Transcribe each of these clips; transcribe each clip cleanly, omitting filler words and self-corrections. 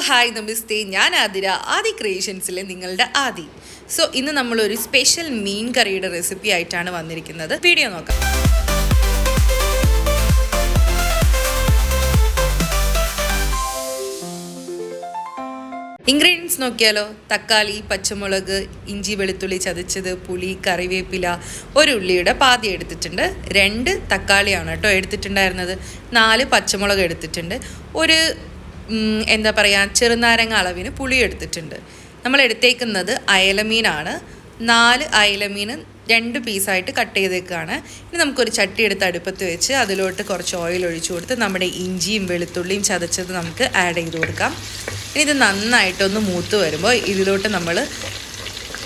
Hi നമസ്തേ, ഞാൻ ആതിര, ആദി ക്രിയേഷൻസിലെ നിങ്ങളുടെ ആദി. So ഇന്ന് നമ്മളൊരു സ്പെഷ്യൽ മീൻ കറിയുടെ റെസിപ്പി ആയിട്ടാണ് വന്നിരിക്കുന്നത്. വീഡിയോ നോക്കാം. ഇൻഗ്രീഡിയൻസ് നോക്കിയാലോ. തക്കാളി, പച്ചമുളക്, ഇഞ്ചി വെളുത്തുള്ളി ചതച്ചത്, പുളി, കറിവേപ്പില, ഒരു ഉള്ളിയുടെ പാതി എടുത്തിട്ടുണ്ട്. 2 തക്കാളിയാണ് കേട്ടോ എടുത്തിട്ടുണ്ടായിരുന്നത്. 4 പച്ചമുളക് എടുത്തിട്ടുണ്ട്. ഒരു ചെറുനാരങ്ങ അളവിന് പുളി എടുത്തിട്ടുണ്ട്. നമ്മൾ എടുത്തേക്കുന്നത് അയലമീനാണ്. 4 അയലമീൻ 2 പീസായിട്ട് കട്ട് ചെയ്തേക്കാണ്. ഇനി നമുക്കൊരു ചട്ടി എടുത്ത് അടുപ്പത്ത് വെച്ച് അതിലോട്ട് കുറച്ച് ഓയിൽ ഒഴിച്ചു കൊടുത്ത് നമ്മുടെ ഇഞ്ചിയും വെളുത്തുള്ളിയും ചതച്ചത് നമുക്ക് ആഡ് ചെയ്ത് കൊടുക്കാം. ഇനി ഇത് നന്നായിട്ടൊന്ന് മൂത്ത് വരുമ്പോൾ ഇതിലോട്ട് നമ്മൾ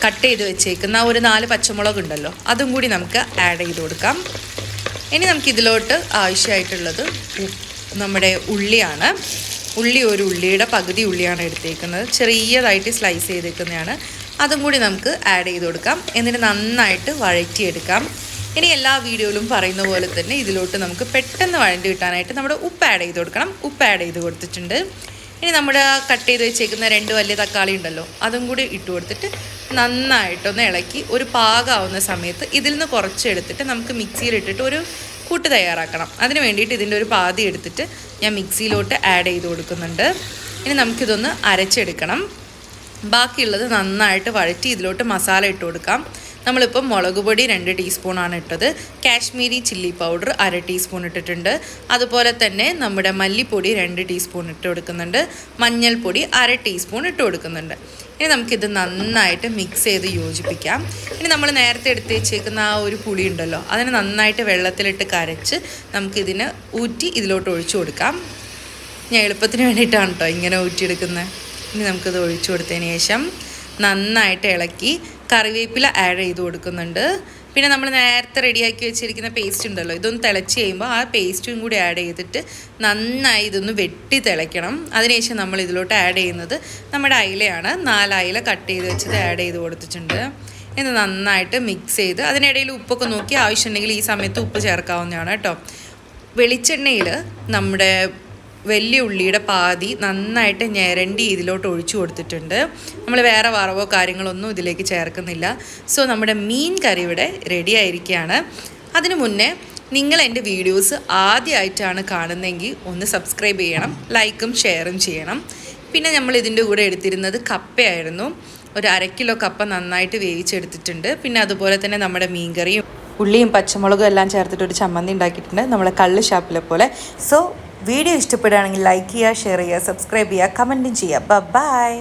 കട്ട് ചെയ്ത് വെച്ചേക്കുന്ന ഒരു 4 പച്ചമുളക് ഉണ്ടല്ലോ, അതും കൂടി നമുക്ക് ആഡ് ചെയ്ത് കൊടുക്കാം. ഇനി നമുക്കിതിലോട്ട് ആവശ്യമായിട്ടുള്ളത് നമ്മുടെ ഉള്ളിയാണ്. ഒരു ഉള്ളിയുടെ പകുതി ഉള്ളിയാണ് എടുത്തേക്കുന്നത്. ചെറിയതായിട്ട് സ്ലൈസ് ചെയ്തേക്കുന്നതാണ്. അതും കൂടി നമുക്ക് ആഡ് ചെയ്ത് കൊടുക്കാം. എന്നിട്ട് നന്നായിട്ട് വഴറ്റിയെടുക്കാം. ഇനി എല്ലാ വീഡിയോയിലും പറയുന്ന പോലെ തന്നെ ഇതിലോട്ട് നമുക്ക് പെട്ടെന്ന് വഴണ്ടി കിട്ടാനായിട്ട് നമ്മുടെ ഉപ്പ് ആഡ് ചെയ്ത് കൊടുക്കണം. ഉപ്പ് ആഡ് ചെയ്ത് കൊടുത്തിട്ടുണ്ട്. ഇനി നമ്മുടെ കട്ട് ചെയ്ത് വെച്ചേക്കുന്ന 2 വലിയ തക്കാളി ഉണ്ടല്ലോ, അതും കൂടി ഇട്ട് കൊടുത്തിട്ട് നന്നായിട്ടൊന്ന് ഇളക്കി ഒരു പാകമാവുന്ന സമയത്ത് ഇതിൽ നിന്ന് കുറച്ച് എടുത്തിട്ട് നമുക്ക് മിക്സിയിലിട്ടിട്ട് ഒരു കൂട്ട് തയ്യാറാക്കണം. അതിന് വേണ്ടിയിട്ട് ഇതിൻ്റെ ഒരു പാതി എടുത്തിട്ട് ഞാൻ മിക്സിയിലോട്ട് ആഡ് ചെയ്ത് കൊടുക്കുന്നുണ്ട്. ഇനി നമുക്കിതൊന്ന് അരച്ചെടുക്കണം. ബാക്കിയുള്ളത് നന്നായിട്ട് വഴറ്റി ഇതിലോട്ട് മസാല ഇട്ട് കൊടുക്കാം. നമ്മളിപ്പം മുളക് പൊടി 2 ടീസ്പൂണാണ് ഇട്ടത്. കാശ്മീരി ചില്ലി പൗഡർ 1/2 ടീസ്പൂൺ ഇട്ടിട്ടുണ്ട്. അതുപോലെ തന്നെ നമ്മുടെ മല്ലിപ്പൊടി 2 ടീസ്പൂൺ ഇട്ട് കൊടുക്കുന്നുണ്ട്. മഞ്ഞൾപ്പൊടി 1/2 ടീസ്പൂൺ ഇട്ട് കൊടുക്കുന്നുണ്ട്. ഇനി നമുക്കിത് നന്നായിട്ട് മിക്സ് ചെയ്ത് യോജിപ്പിക്കാം. ഇനി നമ്മൾ നേരത്തെ എടുത്ത് വെച്ചേക്കുന്ന ആ ഒരു പുളി ഉണ്ടല്ലോ, അതിന് നന്നായിട്ട് വെള്ളത്തിലിട്ട് കരച്ച് നമുക്കിതിന് ഊറ്റി ഇതിലോട്ട് ഒഴിച്ചു കൊടുക്കാം. ഞാൻ എളുപ്പത്തിന് വേണ്ടിയിട്ടാണ് കേട്ടോ ഇങ്ങനെ ഊറ്റിയെടുക്കുന്നത്. ഇനി നമുക്കിത് ഒഴിച്ചു കൊടുത്തതിന് ശേഷം നന്നായിട്ട് ഇളക്കി കറിവേപ്പില ആഡ് ചെയ്ത് കൊടുക്കുന്നുണ്ട്. പിന്നെ നമ്മൾ നേരത്തെ റെഡിയാക്കി വെച്ചിരിക്കുന്ന പേസ്റ്റ് ഉണ്ടല്ലോ, ഇതൊന്ന് തിളച്ച് കഴിയുമ്പോൾ ആ പേസ്റ്റും കൂടി ആഡ് ചെയ്തിട്ട് നന്നായി ഇതൊന്ന് വെട്ടി തിളയ്ക്കണം. അതിനുശേഷം നമ്മൾ ഇതിലോട്ട് ആഡ് ചെയ്യുന്നത് നമ്മുടെ അയിലയാണ്. 4 അയില കട്ട് ചെയ്ത് വെച്ചത് ആഡ് ചെയ്ത് കൊടുത്തിട്ടുണ്ട്. ഇത് നന്നായിട്ട് മിക്സ് ചെയ്ത് അതിനിടയിൽ ഉപ്പൊക്കെ നോക്കി ആവശ്യമുണ്ടെങ്കിൽ ഈ സമയത്ത് ഉപ്പ് ചേർക്കാവുന്നതാണ് കേട്ടോ. വെളിച്ചെണ്ണയിൽ നമ്മുടെ വലിയ ഉള്ളിയുടെ പാതി നന്നായിട്ട് ഞെരണ്ടി ഇതിലോട്ട് ഒഴിച്ചു കൊടുത്തിട്ടുണ്ട്. നമ്മൾ വേറെ വറവോ കാര്യങ്ങളൊന്നും ഇതിലേക്ക് ചേർക്കുന്നില്ല. സോ നമ്മുടെ മീൻ കറി ഇവിടെ റെഡി ആയിരിക്കുകയാണ്. അതിനു മുന്നേ നിങ്ങൾ എൻ്റെ വീഡിയോസ് ആദ്യമായിട്ടാണ് കാണുന്നതെങ്കിൽ ഒന്ന് സബ്സ്ക്രൈബ് ചെയ്യണം, ലൈക്കും ഷെയറും ചെയ്യണം. പിന്നെ നമ്മൾ ഇതിൻ്റെ കൂടെ എടുത്തിരുന്നത് കപ്പയായിരുന്നു. ഒരു 1/2 കിലോ കപ്പ നന്നായിട്ട് വേവിച്ചെടുത്തിട്ടുണ്ട്. പിന്നെ അതുപോലെ തന്നെ നമ്മുടെ മീൻ കറിയും ഉള്ളിയും പച്ചമുളകും എല്ലാം ചേർത്തിട്ട് ഒരു ചമ്മന്തി ഉണ്ടാക്കിയിട്ടുണ്ട്, നമ്മളെ കള്ള് ഷാപ്പിലെ പോലെ. സോ വീഡിയോ ഇഷ്ടപ്പെടുകയാണെങ്കിൽ ലൈക്ക് ചെയ്യുക, ഷെയർ ചെയ്യുക, സബ്സ്ക്രൈബ് ചെയ്യുക, കമൻറ്റും ചെയ്യുക. ബൈ.